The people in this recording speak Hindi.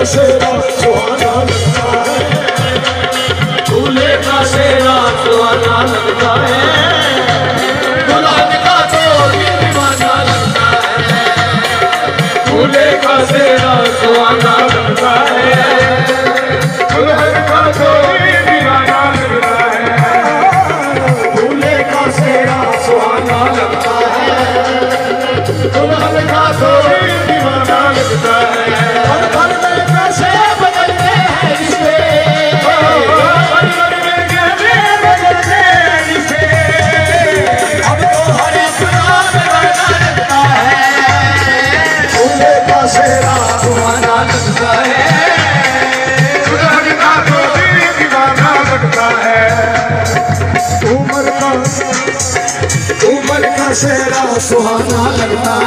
सेरा सुहाना लगता है, दूल्हे का सेरा सुहाना लगता है, दुल्हन का तो दीवाना लगता है, दूल्हे का सेरा सुहाना लगता है, दुल्हन का तो दीवाना लगता है, दूल्हे का सेरा सुहाना लगता है, दुल्हन का तो दीवाना लगता है। हर घर में कैसे बदलते हैं रिश्ते, हर घर में कैसे बदलते हैं रिश्ते, अब तो हर अपना बदलना लगता है, दूल्हे का सेरा सुहाना लगता है, दुल्हन का तो दीवाना लगता है, उम्र का सेरा सुहाना लगता है।